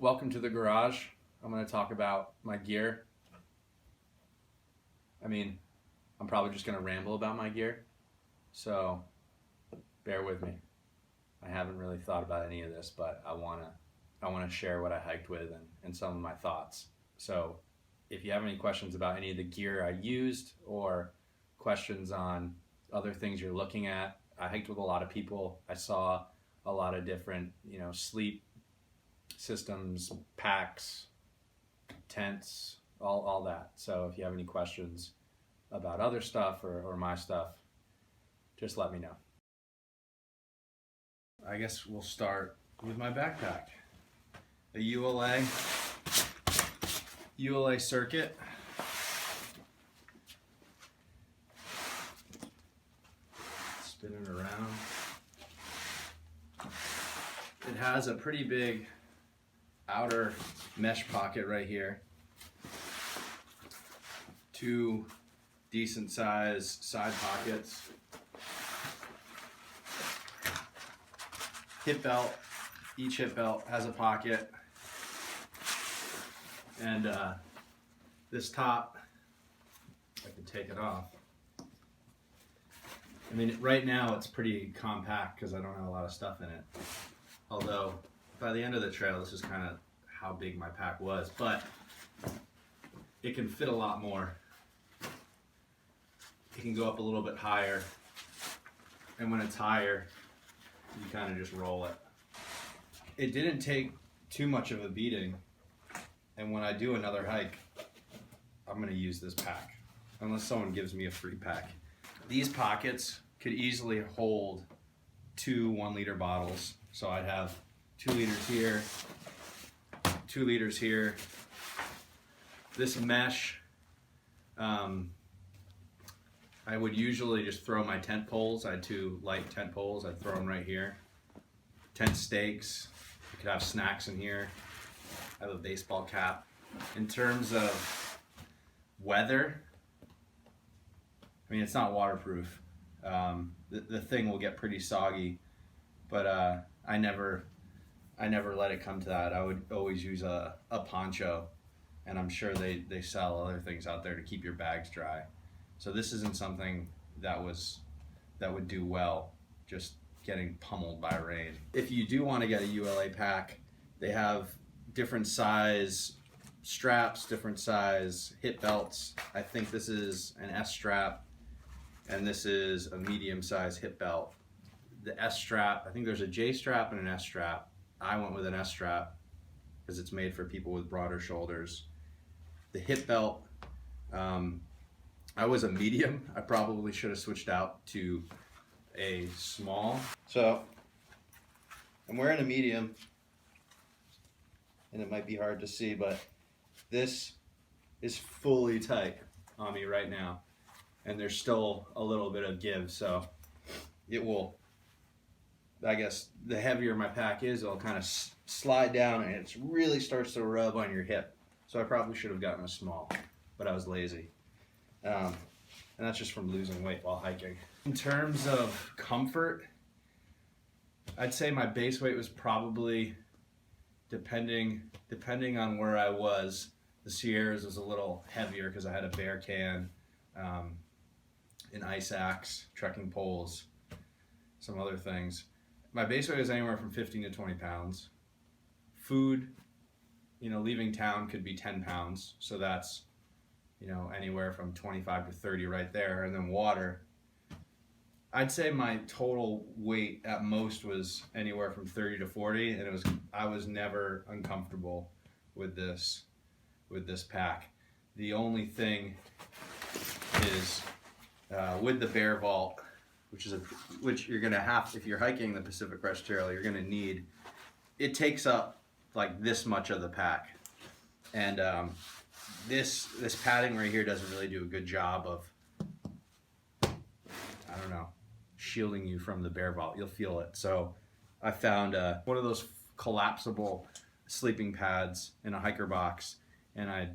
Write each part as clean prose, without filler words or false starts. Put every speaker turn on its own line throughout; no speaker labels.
Welcome to the garage. I'm going to talk about my gear. I'm probably just going to ramble about my gear, so bear with me. I haven't really thought about any of this, but I want to share what I hiked with and some of my thoughts. So if you have any questions about any of the gear I used or questions on other things you're looking at, I hiked with a lot of people. I saw a lot of different, sleep systems, packs, tents, all that. So if you have any questions about other stuff or my stuff, just let me know. I guess we'll start with my backpack. A ULA circuit. Spin it around. It has a pretty big outer mesh pocket right here. Two decent size side pockets. Hip belt. Each hip belt has a pocket. And this top, I can take it off. Right now it's pretty compact because I don't have a lot of stuff in it. Although, by the end of the trail, this is kind of how big my pack was. But it can fit a lot more. It can go up a little bit higher. And when it's higher, you kind of just roll it. It didn't take too much of a beating. And when I do another hike, I'm going to use this pack. Unless someone gives me a free pack. These pockets could easily hold 2 1-liter bottles. So I'd have 2 liters here, 2 liters here. This mesh, I would usually just throw my tent poles. I had 2 light tent poles. I'd throw them right here. Tent stakes. You could have snacks in here. I have a baseball cap. In terms of weather, it's not waterproof. The thing will get pretty soggy, but I never let it come to that. I would always use a poncho, and I'm sure they sell other things out there to keep your bags dry. So this isn't something that would do well just getting pummeled by rain. If you do want to get a ULA pack, they have different size straps, different size hip belts. I think this is an S strap, and this is a medium size hip belt. The S strap, I think there's a J strap and an S strap. I went with an S strap because it's made for people with broader shoulders. The hip belt, I was a medium. I probably should have switched out to a small. So I'm wearing a medium, and it might be hard to see, but this is fully tight on me right now, and there's still a little bit of give, so it will, I guess the heavier my pack is, it'll kind of slide down and it really starts to rub on your hip. So I probably should have gotten a small, but I was lazy. And that's just from losing weight while hiking. In terms of comfort, I'd say my base weight was probably, depending on where I was, the Sierras was a little heavier because I had a bear can, an ice axe, trekking poles, some other things. My base weight is anywhere from 15 to 20 pounds. Food, leaving town could be 10 pounds. So that's, anywhere from 25 to 30 right there. And then water, I'd say my total weight at most was anywhere from 30 to 40. And I was never uncomfortable with this pack. The only thing is with the Bear Vault, which you're gonna have, if you're hiking the Pacific Crest Trail, you're gonna need, it takes up like this much of the pack. And this padding right here doesn't really do a good job of, shielding you from the Bear Vault. You'll feel it. So I found one of those collapsible sleeping pads in a hiker box, and I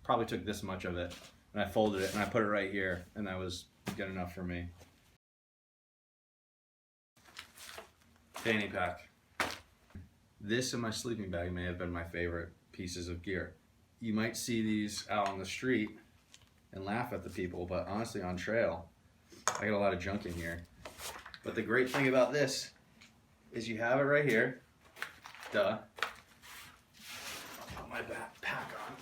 probably took this much of it, and I folded it and I put it right here, and that was good enough for me. Fanny pack. This and my sleeping bag may have been my favorite pieces of gear. You might see these out on the street and laugh at the people, but honestly on trail, I got a lot of junk in here. But the great thing about this is you have it right here. Duh. I'll put my backpack on.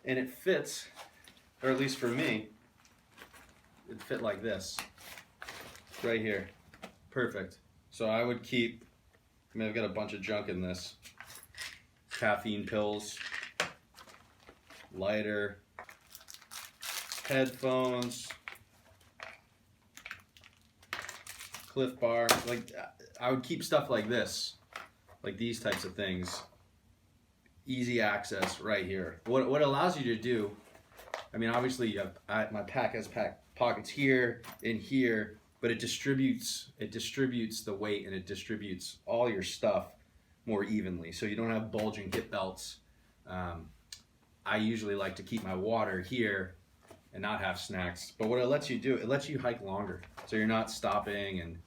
And it fits, or at least for me, it fit like this. Right here. Perfect. So I would keep, I mean, I've got a bunch of junk in this. Caffeine pills, lighter, headphones, Cliff Bar. Like, I would keep stuff like this, like these types of things. Easy access right here. What it allows you to do, I mean, obviously you have, my pack has pockets here and here, but it distributes the weight, and it distributes all your stuff more evenly, so you don't have bulging hip belts. I usually like to keep my water here and not have snacks, but what it lets you do, it lets you hike longer, so you're not stopping and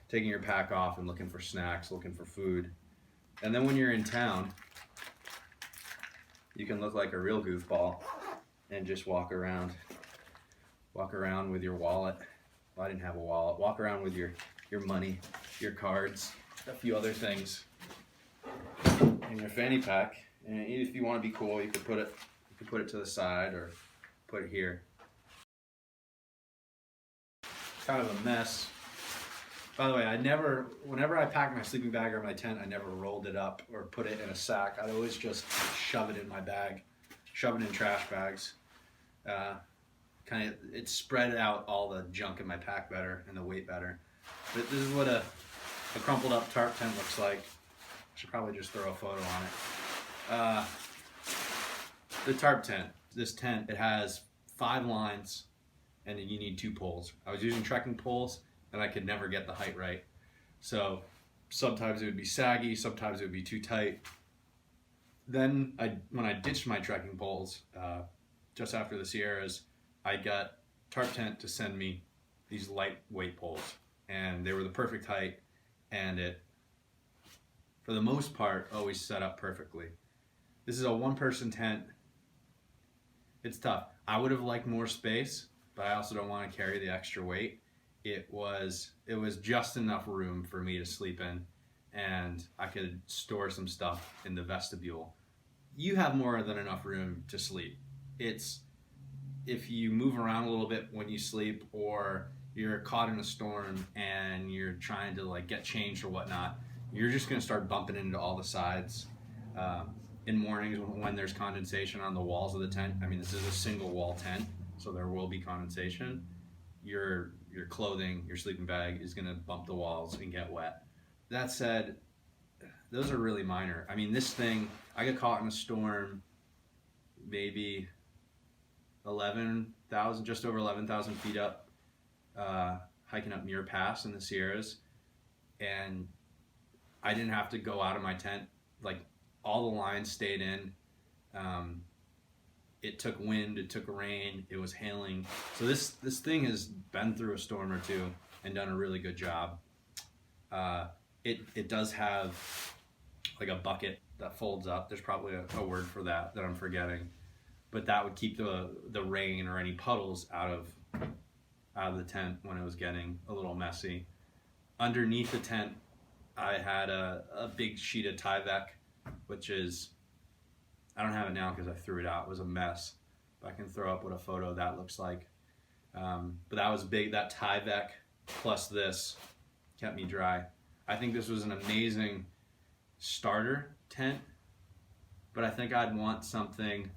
taking your pack off and looking for snacks, looking for food. And then when you're in town, you can look like a real goofball and just walk around with your wallet. Well, I didn't have a wallet. Walk around with your money, your cards, a few other things in your fanny pack. And if you want to be cool, you could put it to the side or put it here. Kind of a mess. By the way, whenever I packed my sleeping bag or my tent, I never rolled it up or put it in a sack. I'd always just shove it in my bag, shove it in trash bags. It spread out all the junk in my pack better and the weight better. But this is what a crumpled up tarp tent looks like. I should probably just throw a photo on it. The tarp tent, this tent, it has 5 lines and you need 2 poles. I was using trekking poles and I could never get the height right. So sometimes it would be saggy, sometimes it would be too tight. Then when I ditched my trekking poles, just after the Sierras, I got Tarp Tent to send me these lightweight poles, and they were the perfect height, and it, for the most part, always set up perfectly. This is a 1-person tent. It's tough. I would have liked more space, but I also don't want to carry the extra weight. It was just enough room for me to sleep in, and I could store some stuff in the vestibule. You have more than enough room to sleep. If you move around a little bit when you sleep, or you're caught in a storm and you're trying to like get changed or whatnot, you're just going to start bumping into all the sides. In mornings when there's condensation on the walls of the tent, I mean, this is a single wall tent, so there will be condensation. Your clothing, your sleeping bag is going to bump the walls and get wet. That said, those are really minor. I mean, this thing, I got caught in a storm maybe 11,000, just over 11,000 feet up, hiking up Muir Pass in the Sierras, and I didn't have to go out of my tent. Like, all the lines stayed in. It took wind, it took rain, it was hailing. So this thing has been through a storm or two and done a really good job. It does have like a bucket that folds up. There's probably a word for that I'm forgetting. But that would keep the rain or any puddles out of the tent when it was getting a little messy. Underneath the tent, I had a big sheet of Tyvek, which is, I don't have it now because I threw it out. It was a mess. But I can throw up what a photo of that looks like. But that was big. That Tyvek plus this kept me dry. I think this was an amazing starter tent, but I think I'd want something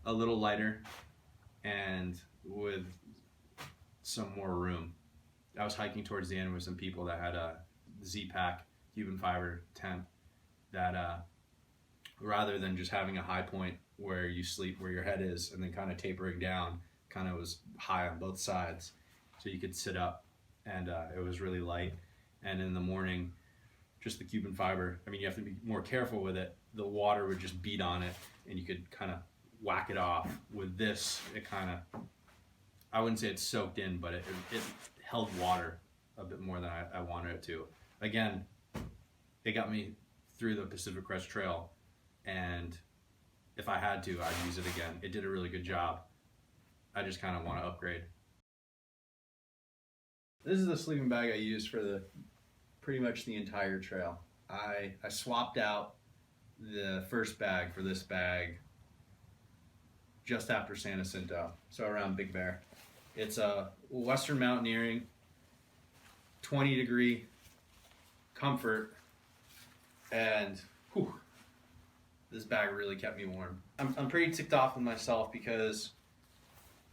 a little lighter and with some more room. I was hiking towards the end with some people that had a Z-Pack Cuban fiber tent that rather than just having a high point where you sleep where your head is and then kind of tapering down, kind of was high on both sides, so you could sit up, and it was really light. And in the morning, just the Cuban fiber, I mean, you have to be more careful with it. The water would just beat on it and you could kind of whack it off. With this, it kind of, I wouldn't say it's soaked in, but it held water a bit more than I wanted it to. Again, it got me through the Pacific Crest Trail, and if I had to, I'd use it again. It did a really good job. I just kind of want to upgrade. This is the sleeping bag I used for pretty much the entire trail. I swapped out the first bag for this bag just after San Jacinto, so around Big Bear. It's a Western mountaineering, 20-degree comfort, and whew, this bag really kept me warm. I'm pretty ticked off with myself because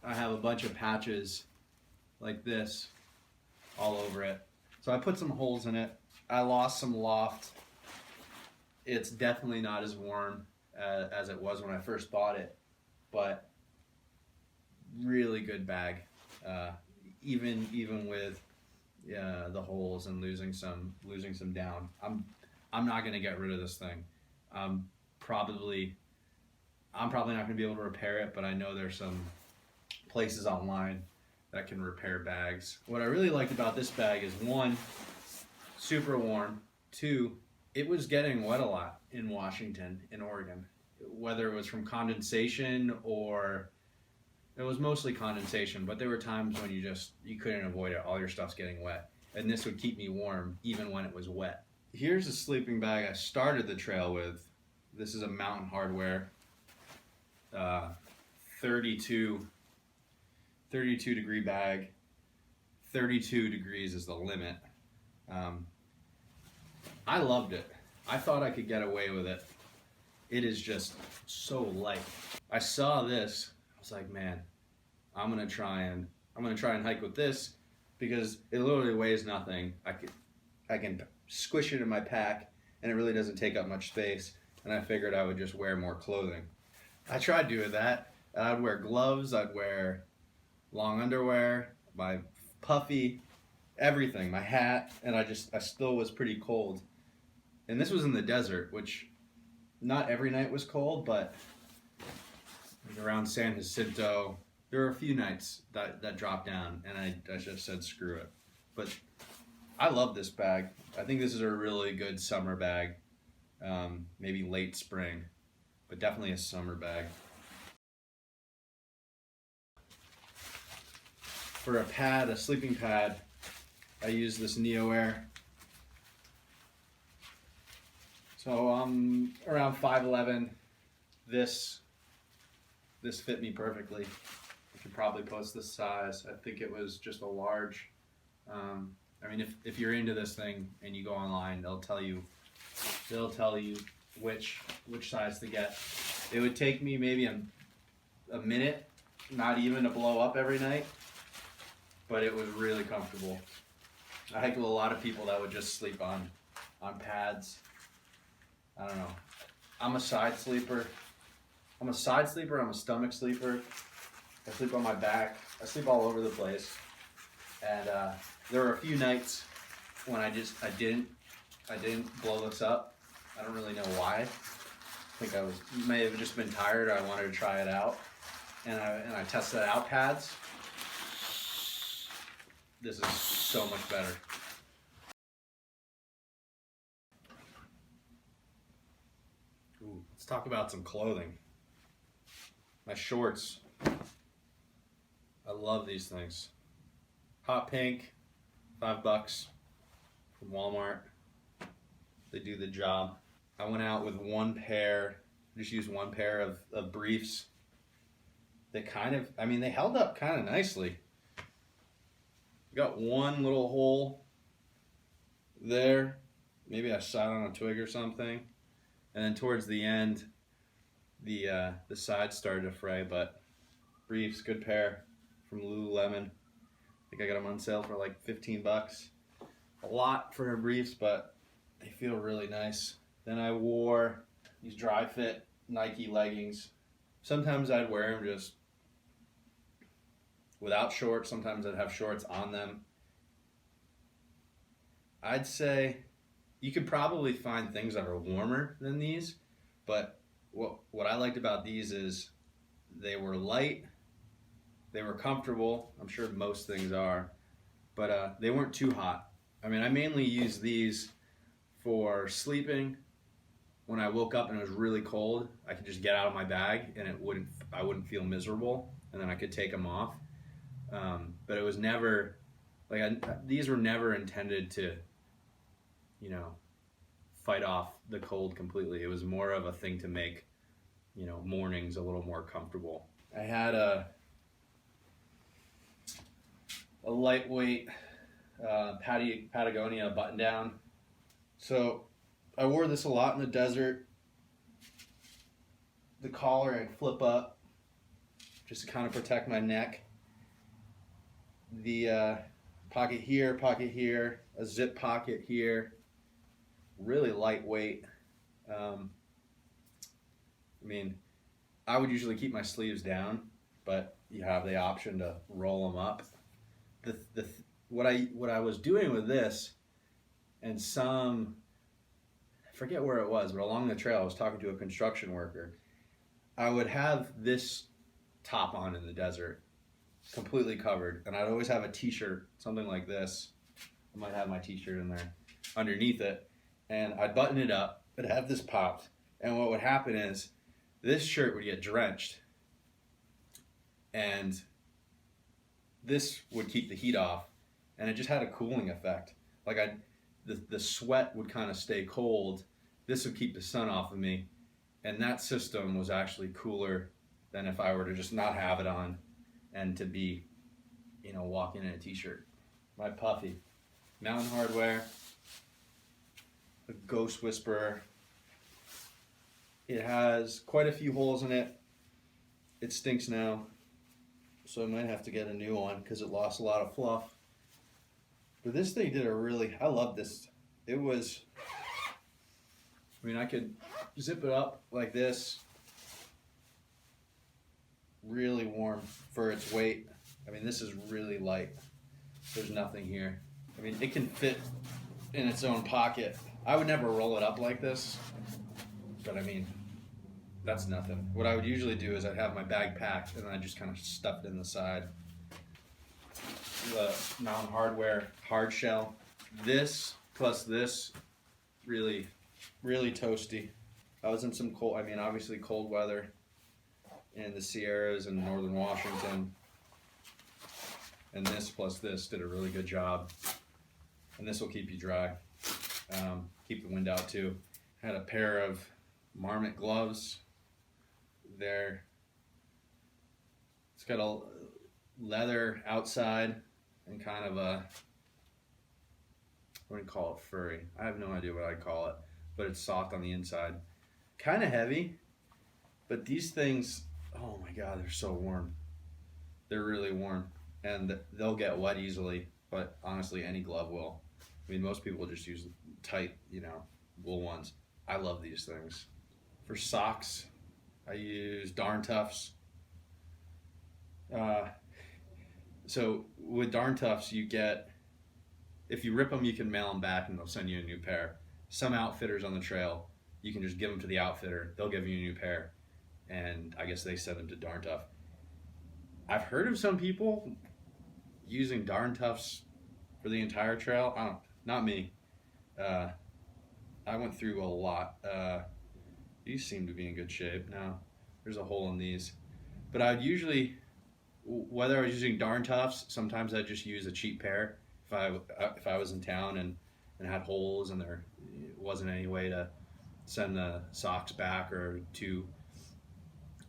I have a bunch of patches like this all over it. So I put some holes in it. I lost some loft. It's definitely not as warm as it was when I first bought it, but really good bag. Even with the holes and losing some down, I'm not gonna get rid of this thing. I'm probably not gonna be able to repair it, but I know there's some places online that can repair bags. What I really liked about this bag is, one, super warm. Two, it was getting wet a lot in Washington, in Oregon. Whether it was from condensation or it was mostly condensation, but there were times when you couldn't avoid it. All your stuff's getting wet. And this would keep me warm even when it was wet. Here's a sleeping bag I started the trail with. This is a Mountain Hardwear 32 degree bag. 32 degrees is the limit. I loved it. I thought I could get away with it. It is just so light. I saw this, I was like, man, I'm gonna try and hike with this because it literally weighs nothing. I can squish it in my pack and it really doesn't take up much space, and I figured I would just wear more clothing. I tried doing that, and I'd wear gloves, I'd wear long underwear, my puffy, everything, my hat, and I still was pretty cold. And this was in the desert, which not every night was cold, but like around San Jacinto, there were a few nights that dropped down, and I just said screw it. But I love this bag. I think this is a really good summer bag, maybe late spring, but definitely a summer bag. For a pad, a sleeping pad, I use this Neo Air. So I'm around 5'11". This fit me perfectly. I could probably post this size. I think it was just a large. I mean, if you're into this thing and you go online, they'll tell you which size to get. It would take me maybe a minute, not even, to blow up every night, but it was really comfortable. I hiked with a lot of people that would just sleep on pads. I don't know. I'm a side sleeper. I'm a stomach sleeper. I sleep on my back. I sleep all over the place. And there were a few nights when I didn't blow this up. I don't really know why. I think may have just been tired, or I wanted to try it out. And I tested out pads. This is so much better. Ooh, let's talk about some clothing. My shorts. I love these things. Hot pink, $5 from Walmart. They do the job. I went out with just used one pair of briefs. They they held up kind of nicely. Got one little hole there. Maybe I sat on a twig or something. And then towards the end, the sides started to fray, but briefs, good pair from Lululemon. I think I got them on sale for like $15. A lot for her briefs, but they feel really nice. Then I wore these dry fit Nike leggings. Sometimes I'd wear them just without shorts. Sometimes I'd have shorts on them. I'd say you could probably find things that are warmer than these, but what I liked about these is they were light, they were comfortable. I'm sure most things are. but they weren't too hot. I mean, I mainly use these for sleeping. When I woke up and it was really cold, I could just get out of my bag and I wouldn't feel miserable, and then I could take them off. But it was never like these were never intended to, you know, fight off the cold completely. It was more of a thing to make, you know, mornings a little more comfortable. I had a lightweight Patagonia button down. So I wore this a lot in the desert. The collar I'd flip up just to kind of protect my neck. The pocket here, a zip pocket here. Really lightweight. I mean, I would usually keep my sleeves down, but you have the option to roll them up. What I was doing with this, and I forget where it was, but along the trail I was talking to a construction worker. I would have this top on in the desert, completely covered, and I'd always have a t-shirt, something like this. I might have my t-shirt in there underneath it, and I'd button it up, I'd have this popped, and what would happen is this shirt would get drenched, and this would keep the heat off, and it just had a cooling effect. Like the sweat would kind of stay cold. This would keep the sun off of me, and that system was actually cooler than if I were to just not have it on and to be, you know, walking in a t-shirt. My puffy, Mountain Hardwear, a Ghost Whisperer. It has quite a few holes in it. It stinks now, so I might have to get a new one because it lost a lot of fluff. But this thing did I love this. It was, I mean, I could zip it up like this. Really warm for its weight. I mean, this is really light. There's nothing here. I mean, it can fit in its own pocket. I would never roll it up like this, but I mean, that's nothing. What I would usually do is I'd have my bag packed and then I just kind of stuff it in the side. The Mountain Hardwear hard shell. This plus this, really, really toasty. I was in some cold, I mean, obviously cold weather in the Sierras and northern Washington. And this plus this did a really good job. And this will keep you dry. Keep the wind out too. Had a pair of Marmot gloves. It's got a leather outside and kind of a, I wouldn't call it furry. I have no idea what I'd call it, but it's soft on the inside. Kind of heavy, but these things, oh my God, they're so warm. They're really warm, and they'll get wet easily, but honestly, any glove will. I mean, most people just use tight, you know, wool ones. I love these things. For socks, I use Darn Toughs. So with Darn Toughs, you get, if you rip them, you can mail them back and they'll send you a new pair. Some outfitters on the trail, you can just give them to the outfitter. They'll give you a new pair. And I guess they send them to Darn Tough. I've heard of some people using Darn Toughs for the entire trail. Not me. I went through a lot. These seem to be in good shape now. There's a hole in these. But I'd usually, whether I was using Darn Toughs, sometimes I'd just use a cheap pair if I was in town and had holes and there wasn't any way to send the socks back, or to,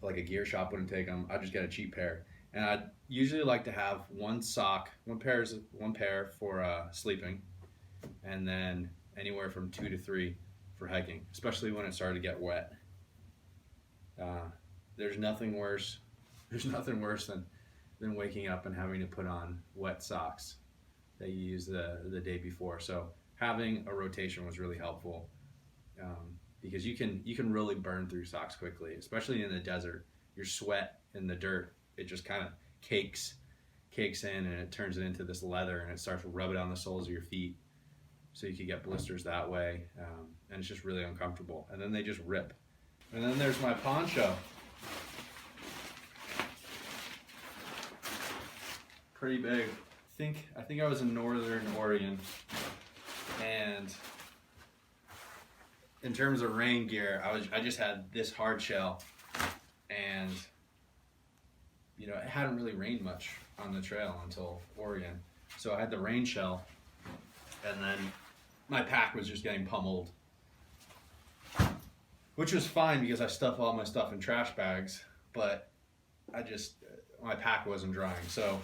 like, a gear shop wouldn't take them. I'd just get a cheap pair. And I'd usually like to have one pair for sleeping, and then anywhere from 2 to 3 for hiking, especially when it started to get wet. There's nothing worse than waking up and having to put on wet socks that you used the day before. So having a rotation was really helpful, because you can really burn through socks quickly, especially in the desert. Your sweat in the dirt, it just kind of cakes in, and it turns it into this leather, and it starts to rub it on the soles of your feet, so you could get blisters that way, and it's just really uncomfortable. And then they just rip. And then there's my poncho. Pretty big. think I was in Northern Oregon, and in terms of rain gear, I just had this hard shell, and you know, it hadn't really rained much on the trail until Oregon. So I had the rain shell, and then my pack was just getting pummeled, which was fine because I stuff all my stuff in trash bags, but my pack wasn't drying. So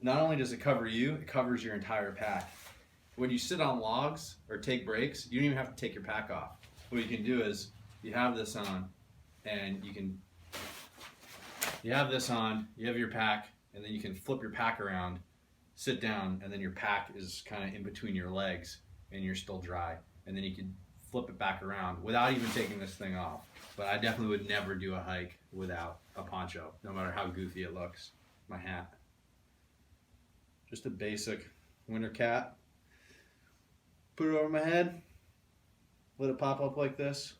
not only does it cover you, it covers your entire pack. When you sit on logs or take breaks, you don't even have to take your pack off. What you can do is you have this on, and you have your pack, and then you can flip your pack around, sit down, and then your pack is kind of in between your legs, and you're still dry. And then you can flip it back around without even taking this thing off. But I definitely would never do a hike without a poncho, no matter how goofy it looks. My hat. Just a basic winter cap. Put it over my head. Let it pop up like this.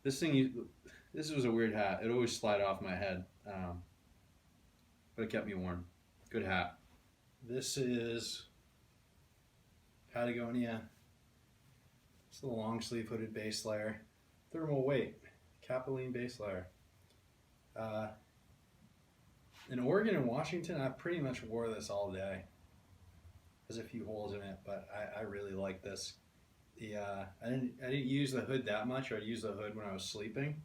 This was a weird hat. It always slide off my head. But it kept me warm. Good hat. This is Patagonia. It's the long sleeve hooded base layer. Thermal weight. Capilene base layer. In Oregon and Washington, I pretty much wore this all day. There's a few holes in it, but I really like this. I didn't use the hood that much. I'd use the hood when I was sleeping,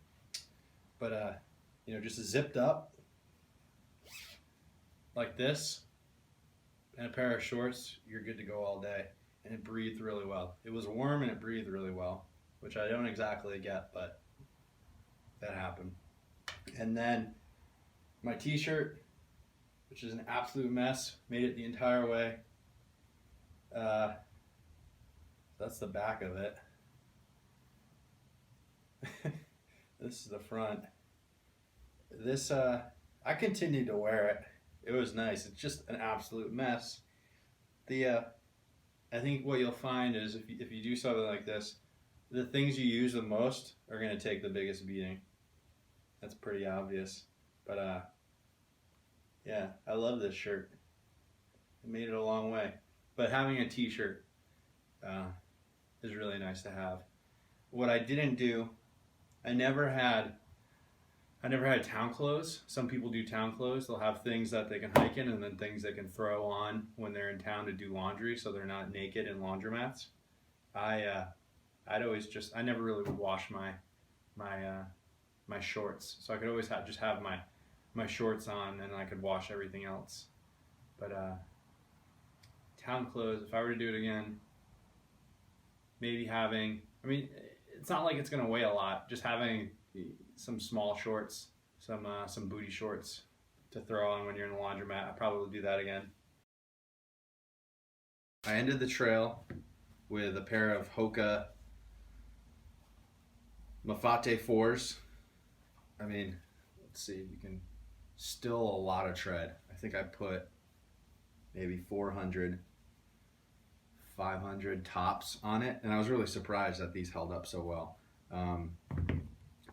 but you know, just zipped up like this, and a pair of shorts, you're good to go all day. And it breathed really well. It was warm and it breathed really well, which I don't exactly get, but that happened. And then my t-shirt, which is an absolute mess, made it the entire way. That's the back of it. This is the front. This, I continued to wear it. It was nice. It's just an absolute mess. I think what you'll find is if you do something like this, the things you use the most are going to take the biggest beating. That's pretty obvious. But yeah, I love this shirt. It made it a long way. But having a t-shirt is really nice to have. What I didn't do, I never had town clothes. Some people do town clothes. They'll have things that they can hike in and then things they can throw on when they're in town to do laundry, so they're not naked in laundromats. I never really would wash my shorts, so I could always just have my shorts on, and I could wash everything else. But town clothes, if I were to do it again, maybe it's not like it's gonna weigh a lot. Just having some small shorts, some booty shorts to throw on when you're in the laundromat. I'll probably do that again. I ended the trail with a pair of Hoka Mafate 4s. I mean, let's see, you can still a lot of tread. I think I put maybe 400, 500 tops on it, and I was really surprised that these held up so well.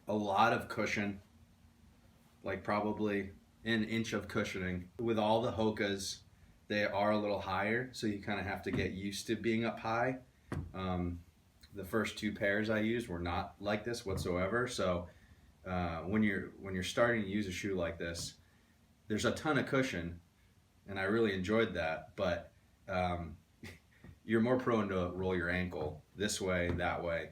A lot of cushion, like probably an inch of cushioning. With all the Hokas, they are a little higher, so you kind of have to get used to being up high. The first two pairs I used were not like this whatsoever, so when you're starting to use a shoe like this, there's a ton of cushion, and I really enjoyed that, but you're more prone to roll your ankle this way, that way.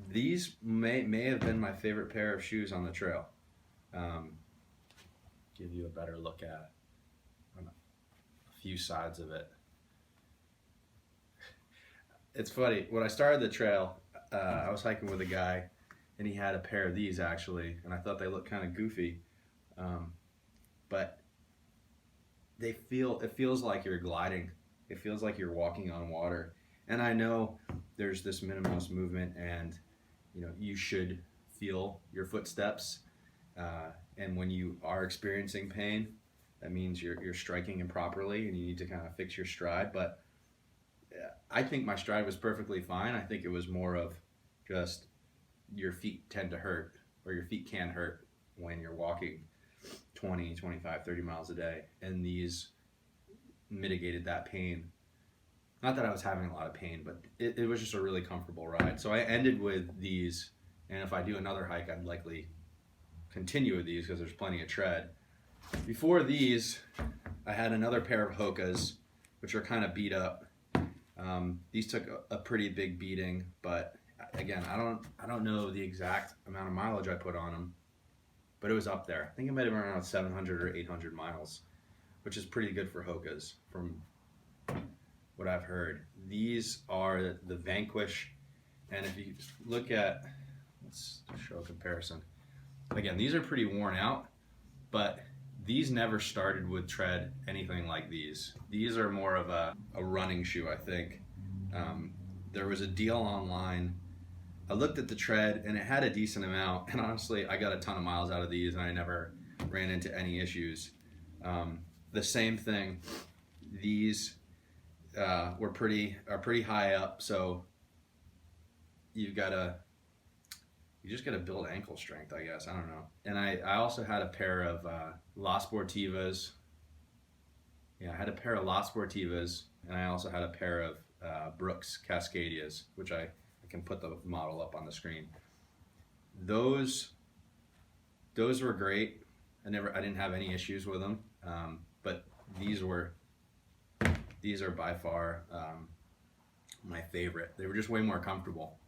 These may have been my favorite pair of shoes on the trail. Give you a better look at a few sides of it. It's funny, when I started the trail, I was hiking with a guy, and he had a pair of these actually, and I thought they looked kind of goofy, but it feels like you're gliding. It feels like you're walking on water. And I know there's this minimalist movement, and you know, you should feel your footsteps, and when you are experiencing pain, that means you're striking improperly and you need to kind of fix your stride. But I think my stride was perfectly fine. I think it was more of just your feet tend to hurt, or your feet can hurt when you're walking 20, 25, 30 miles a day, and these mitigated that pain. Not that I was having a lot of pain, but it was just a really comfortable ride. So I ended with these, and if I do another hike, I'd likely continue with these because there's plenty of tread. Before these, I had another pair of Hokas, which are kind of beat up. These took a pretty big beating, but again, I don't know the exact amount of mileage I put on them, but it was up there. I think it might have been around 700 or 800 miles, which is pretty good for Hokas from what I've heard. These are the Vanquish, and if you look at, let's show a comparison. Again, these are pretty worn out, but these never started with tread anything like these. These are more of a running shoe, I think. There was a deal online. I looked at the tread and it had a decent amount, and honestly I got a ton of miles out of these and I never ran into any issues. The same thing, these are pretty high up, so you just gotta build ankle strength, I guess. I don't know. And I also had a pair of La Sportivas. Yeah, I had a pair of La Sportivas, and I also had a pair of Brooks Cascadias, which I can put the model up on the screen. Those were great. I didn't have any issues with them, but these are by far my favorite. They were just way more comfortable.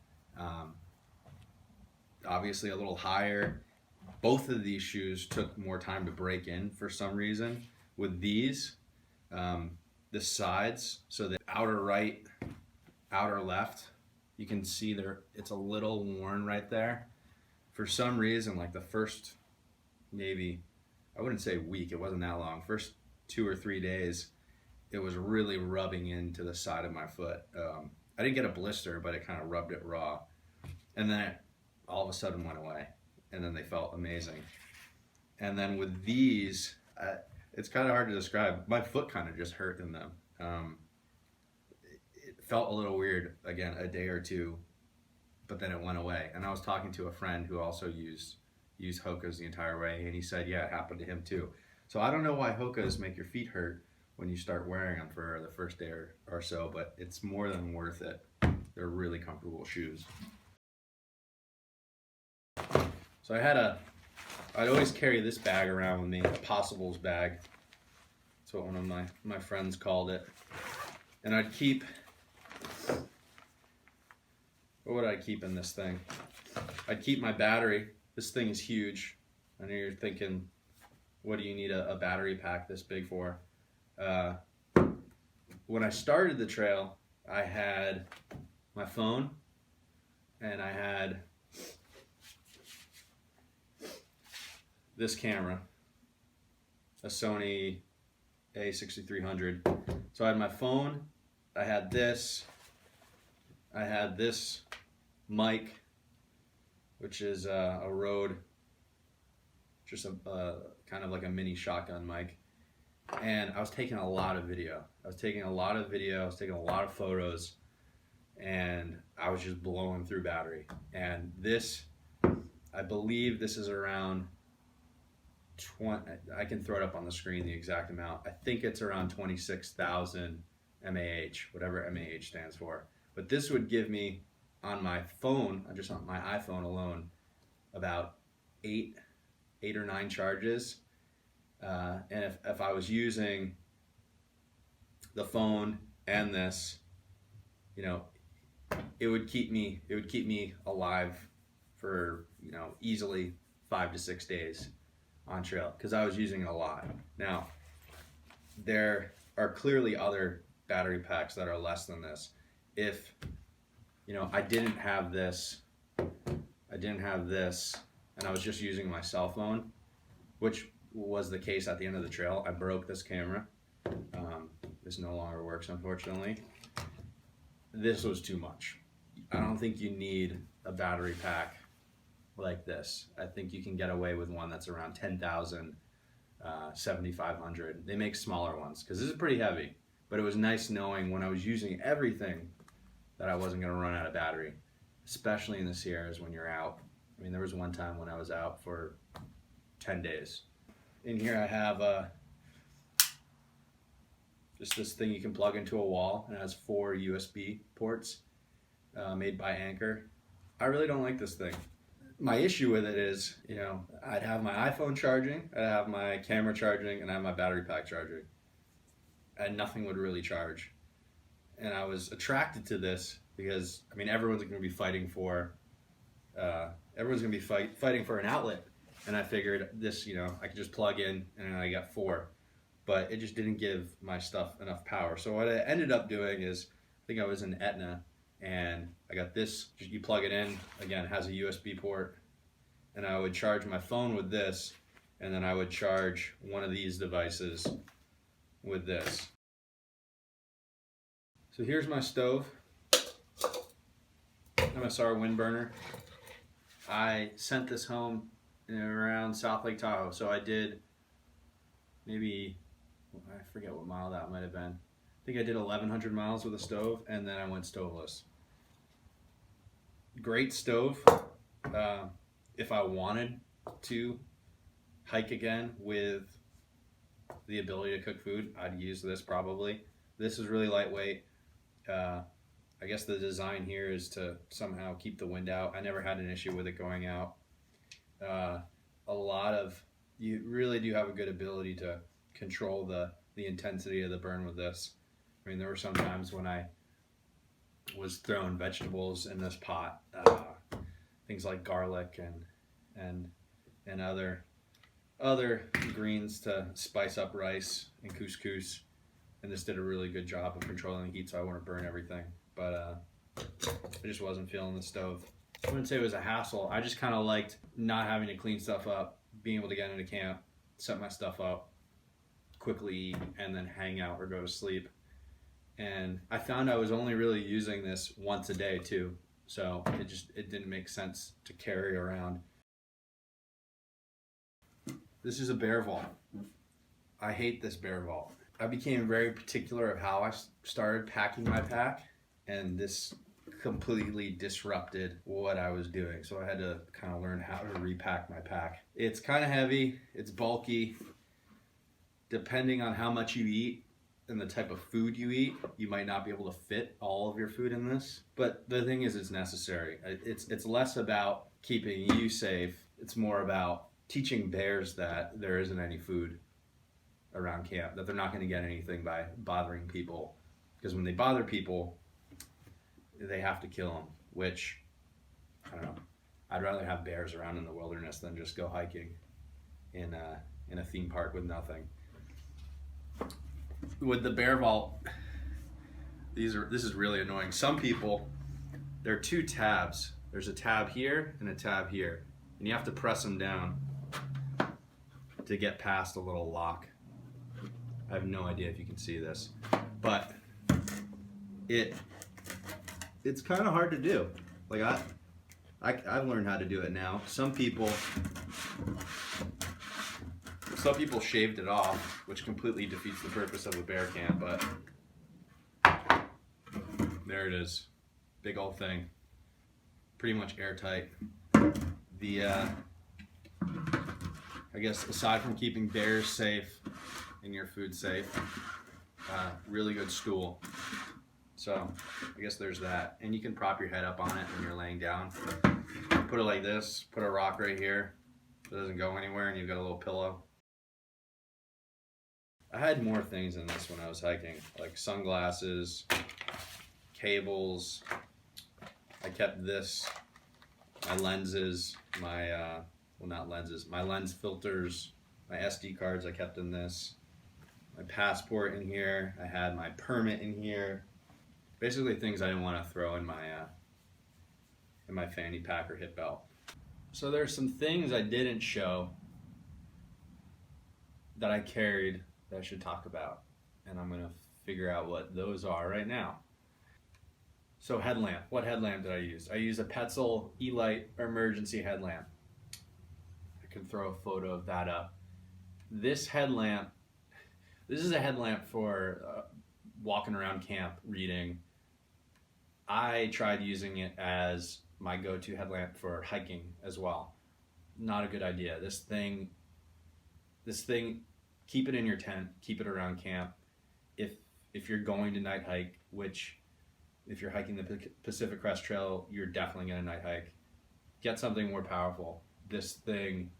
Obviously a little higher. Both of these shoes took more time to break in for some reason. With these, the sides, so the outer right, outer left, you can see it's a little worn right there. For some reason, like the first, maybe, I wouldn't say week, it wasn't that long, first 2 or 3 days, it was really rubbing into the side of my foot. I didn't get a blister, but it kind of rubbed it raw. And then it all of a sudden went away, and then they felt amazing. And then with these, it's kind of hard to describe. My foot kind of just hurt in them. It felt a little weird, again, a day or two, but then it went away. And I was talking to a friend who also used Hokas the entire way, and he said, yeah, it happened to him too. So I don't know why Hokas make your feet hurt when you start wearing them for the first day or so, but it's more than worth it. They're really comfortable shoes. So I'd always carry this bag around with me, a Possibles bag. That's what one of my friends called it. And I'd keep, what would I keep in this thing? I'd keep my battery. This thing is huge. I know you're thinking, what do you need a battery pack this big for? When I started the trail, I had my phone, and I had this camera, a Sony A6300. So I had my phone, I had this mic, which is a Rode, just a kind of like a mini shotgun mic. And I was taking a lot of video. I was taking a lot of photos, and I was just blowing through battery. And this, I believe this is around 20, I can throw it up on the screen, the exact amount. I think it's around 26,000 mAh, whatever mAh stands for. But this would give me, on my phone, just on my iPhone alone, about 8 or 9 charges. And if I was using the phone and this, you know, it would keep me alive for, you know, easily 5 to 6 days on trail, because I was using it a lot. Now, there are clearly other battery packs that are less than this. If, you know, I didn't have this, and I was just using my cell phone, which was the case at the end of the trail. I broke this camera. This no longer works, unfortunately. This was too much. I don't think you need a battery pack like this. I think you can get away with one that's around 10,000, 7,500. They make smaller ones, because this is pretty heavy. But it was nice knowing when I was using everything that I wasn't going to run out of battery, especially in the Sierras when you're out. I mean, there was one time when I was out for 10 days. In here I have just this thing you can plug into a wall, and it has 4 USB ports, made by Anchor. I really don't like this thing. My issue with it is, you know, I'd have my iPhone charging, I'd have my camera charging, and I have my battery pack charging, and nothing would really charge. And I was attracted to this because, I mean, everyone's going to be fighting for fighting for an outlet, and I figured this, you know, I could just plug in, and I got 4, but it just didn't give my stuff enough power. So what I ended up doing is, I think I was in Etna, and I got this. You plug it in, again, it has a USB port, and I would charge my phone with this, and then I would charge one of these devices with this. So here's my stove, MSR wind burner. I sent this home around South Lake Tahoe, so I did maybe, I forget what mile that might have been. I think I did 1,100 miles with a stove, and then I went stoveless. Great stove. If I wanted to hike again with the ability to cook food, I'd use this probably. This is really lightweight. I guess the design here is to somehow keep the wind out. I never had an issue with it going out. You really do have a good ability to control the intensity of the burn with this. I mean, there were some times when I was throwing vegetables in this pot, things like garlic and other greens to spice up rice and couscous, and this did a really good job of controlling the heat, so I wouldn't burn everything. But I just wasn't feeling the stove. I wouldn't say it was a hassle. I just kind of liked not having to clean stuff up, being able to get into camp, set my stuff up, quickly eat, and then hang out or go to sleep. And I found I was only really using this once a day too, so it didn't make sense to carry around. This is a bear vault. I hate this bear vault. I became very particular of how I started packing my pack, and this completely disrupted what I was doing. So I had to kind of learn how to repack my pack. It's kind of heavy, it's bulky. Depending on how much you eat and the type of food you eat, you might not be able to fit all of your food in this. But the thing is, it's necessary. It's less about keeping you safe. It's more about teaching bears that there isn't any food around camp, that they're not going to get anything by bothering people. Because when they bother people, they have to kill them, which, I don't know, I'd rather have bears around in the wilderness than just go hiking in a theme park with nothing. With the bear vault, this is really annoying. Some people, there are 2 tabs. There's a tab here and a tab here, and you have to press them down to get past a little lock. I have no idea if you can see this, but it's kind of hard to do. Like I've learned how to do it now. Some people shaved it off, which completely defeats the purpose of a bear camp, but there it is. Big old thing. Pretty much airtight. I guess aside from keeping bears safe and your food safe, really good stool. So I guess there's that. And you can prop your head up on it when you're laying down. Put it like this, put a rock right here. It doesn't go anywhere, and you've got a little pillow. I had more things in this when I was hiking, like sunglasses, cables. I kept this, my lenses, my lens filters, my SD cards I kept in this, my passport in here, I had my permit in here. Basically things I didn't want to throw in my fanny pack or hip belt. So there's some things I didn't show that I carried that I should talk about, and I'm gonna figure out what those are right now. So headlamp, what headlamp did I use? I used a Petzl E-Light emergency headlamp. I can throw a photo of that up. This is a headlamp for walking around camp reading. I tried using it as my go-to headlamp for hiking as well. Not a good idea. This thing, keep it in your tent, keep it around camp. If if you're going to night hike, which if you're hiking the Pacific Crest Trail, you're definitely going to night hike, get something more powerful. This thing,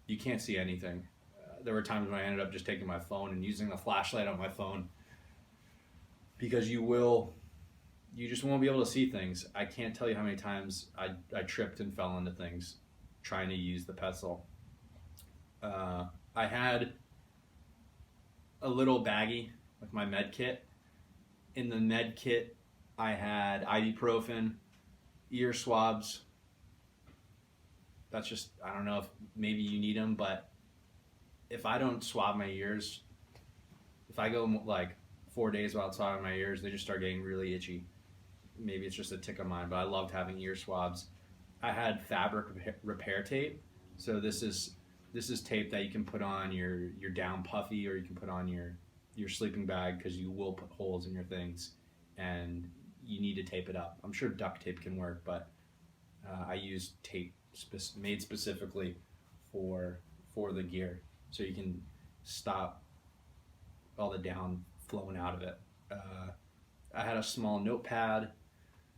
you can't see anything. There were times when I ended up just taking my phone and using the flashlight on my phone, because you just won't be able to see things. I can't tell you how many times I tripped and fell into things trying to use the pencil. I had a little baggie with my med kit. In the med kit, I had ibuprofen, ear swabs. That's just, I don't know if maybe you need them, but if I don't swab my ears, if I go like 4 days without swabbing my ears, they just start getting really itchy. Maybe it's just a tick of mine, but I loved having ear swabs. I had fabric repair tape. So this is tape that you can put on your down puffy, or you can put on your sleeping bag, because you will put holes in your things and you need to tape it up. I'm sure duct tape can work, but I use tape made specifically for the gear, so you can stop all the down flowing out of it. I had a small notepad.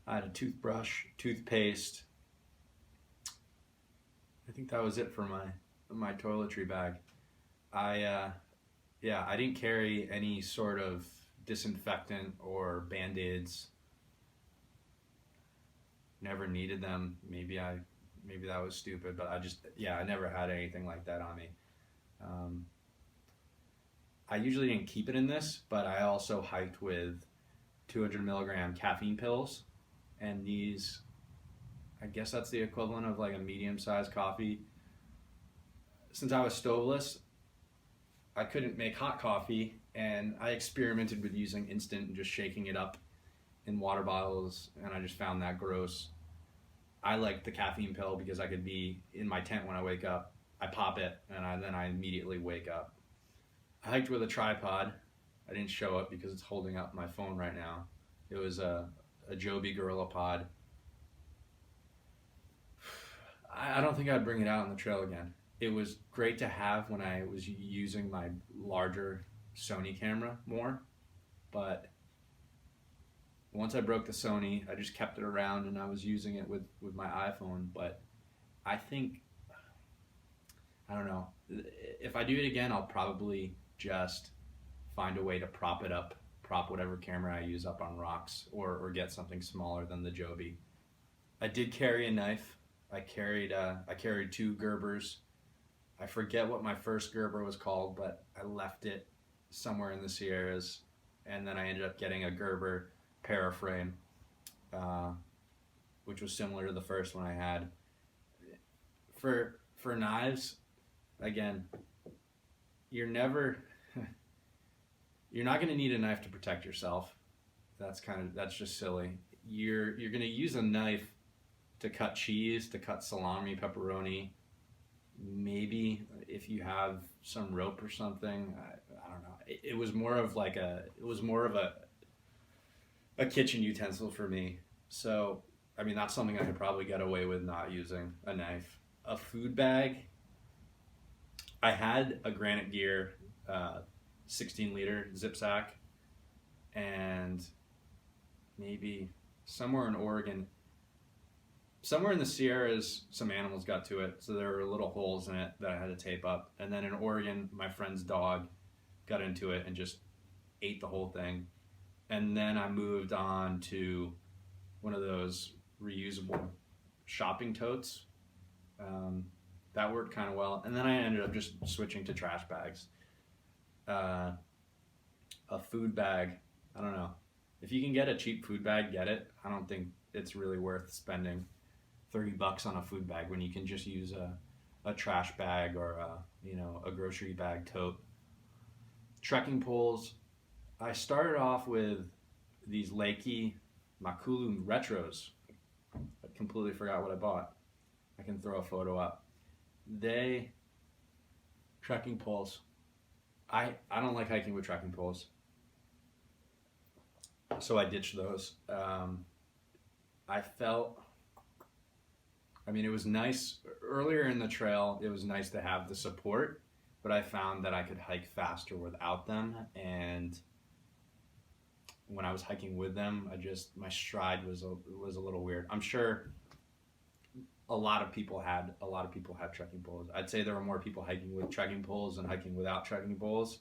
I had a toothbrush, toothpaste. I think that was it for my toiletry bag. I didn't carry any sort of disinfectant or Band-Aids. Never needed them. Maybe that was stupid, but I never had anything like that on me. I usually didn't keep it in this, but I also hiked with 200 milligram caffeine pills, and these, I guess that's the equivalent of like a medium-sized coffee. Since I was stoveless, I couldn't make hot coffee, and I experimented with using instant and just shaking it up in water bottles, and I just found that gross. I like the caffeine pill because I could be in my tent when I wake up. I pop it, and then I immediately wake up. I hiked with a tripod. I didn't show it because it's holding up my phone right now. It was a Joby Gorilla Pod. I don't think I'd bring it out on the trail again. It was great to have when I was using my larger Sony camera more, but once I broke the Sony, I just kept it around and I was using it with my iPhone. But I think, I don't know, if I do it again, I'll probably just find a way to prop it up, prop whatever camera I use up on rocks, or get something smaller than the Joby. I did carry a knife. I carried 2 Gerbers. I forget what my first Gerber was called, but I left it somewhere in the Sierras, and then I ended up getting a Gerber Paraframe, which was similar to the first one I had. For knives, again, you're not going to need a knife to protect yourself. That's just silly. You're going to use a knife to cut cheese, to cut salami, pepperoni. Maybe if you have some rope or something, I don't know. It was more of a kitchen utensil for me. So, I mean, that's something I could probably get away with not using a knife. A food bag. I had a Granite Gear 16-liter zip sack, and maybe somewhere in Oregon, somewhere in the Sierras, some animals got to it, so there were little holes in it that I had to tape up. And then in Oregon, my friend's dog got into it and just ate the whole thing. And then I moved on to one of those reusable shopping totes. That worked kind of well. And then I ended up just switching to trash bags. A food bag, I don't know. If you can get a cheap food bag, get it. I don't think it's really worth spending $30 on a food bag when you can just use a trash bag or a grocery bag tote. Trekking poles. I started off with these Leiki Makulu Retros. I completely forgot what I bought. I can throw a photo up. Trekking poles. I don't like hiking with trekking poles, so I ditched those. It was nice earlier in the trail. It was nice to have the support, but I found that I could hike faster without them, and when I was hiking with them, my stride was a little weird. I'm sure a lot of people had trekking poles. I'd say there were more people hiking with trekking poles than hiking without trekking poles.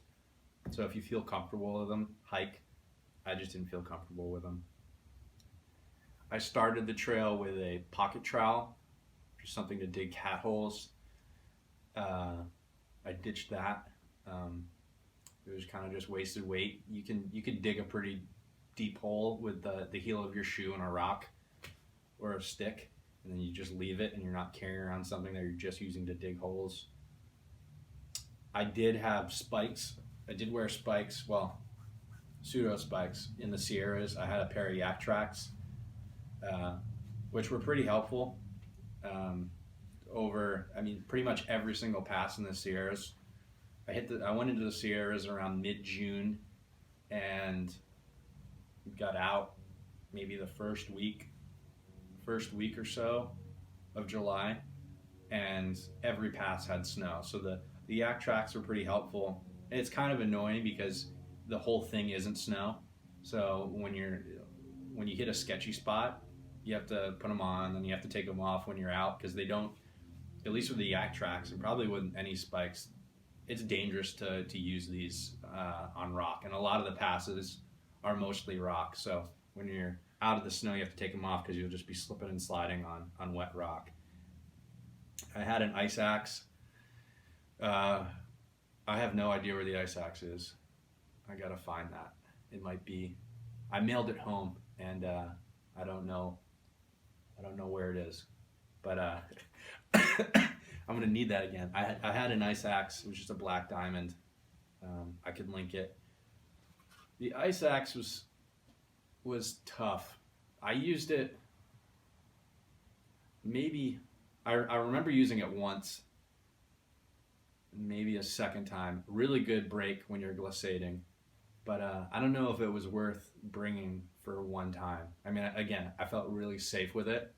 So if you feel comfortable with them, hike. I just didn't feel comfortable with them. I started the trail with a pocket trowel, just something to dig cat holes. I ditched that. It was kind of just wasted weight. You could dig a pretty deep hole with the heel of your shoe and a rock or a stick, and then you just leave it and you're not carrying around something that you're just using to dig holes. I did have spikes. I did wear spikes, well, pseudo spikes in the Sierras. I had a pair of yak tracks, which were pretty helpful over, pretty much every single pass in the Sierras. I went into the Sierras around mid-June and got out maybe the first week or so of July, and every pass had snow. So the yak tracks were pretty helpful. And it's kind of annoying because the whole thing isn't snow. So when you hit a sketchy spot, you have to put them on, and you have to take them off when you're out, because they don't, at least with the yak tracks and probably with any spikes, it's dangerous to use these on rock, and a lot of the passes are mostly rock. So when you're out of the snow, you have to take them off because you'll just be slipping and sliding on wet rock. I had an ice axe. I have no idea where the ice axe is. I gotta find that. It might be, I mailed it home, and I don't know where it is, but I'm gonna need that again. I had an ice axe. It was just a black diamond. I could link it. The ice axe was tough. I used it maybe, I remember using it once, maybe a second time. Really good break when you're glissading, but I don't know if it was worth bringing for one time. Again, I felt really safe with it.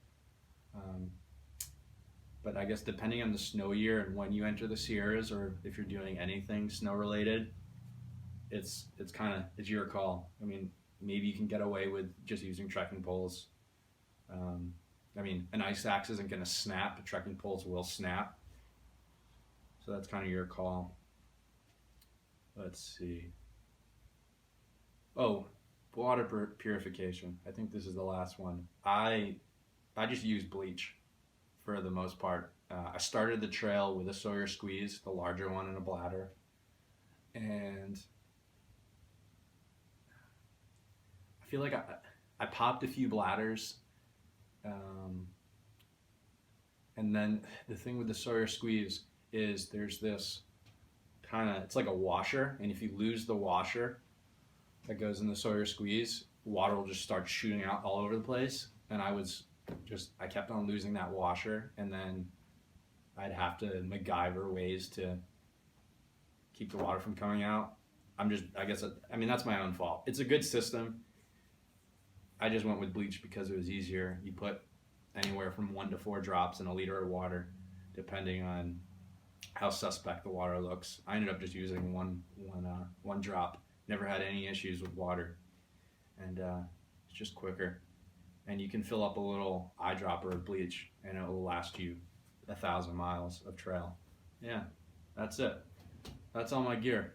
But I guess depending on the snow year and when you enter the Sierras, or if you're doing anything snow related, it's your call. Maybe you can get away with just using trekking poles. An ice axe isn't going to snap, but trekking poles will snap. So that's kind of your call. Let's see. Oh, water purification. I think this is the last one. I just use bleach for the most part. I started the trail with a Sawyer squeeze, the larger one in a bladder, and I feel like I popped a few bladders, and then the thing with the Sawyer squeeze is there's this it's like a washer, and if you lose the washer that goes in the Sawyer squeeze, water will just start shooting out all over the place, and I kept on losing that washer, and then I'd have to MacGyver ways to keep the water from coming out. That's my own fault. It's a good system. I just went with bleach because it was easier. You put anywhere from 1 to 4 drops in a liter of water, depending on how suspect the water looks. I ended up just using one drop. Never had any issues with water, and it's just quicker. And you can fill up a little eyedropper of bleach, and it will last you 1,000 miles of trail. Yeah, that's it. That's all my gear.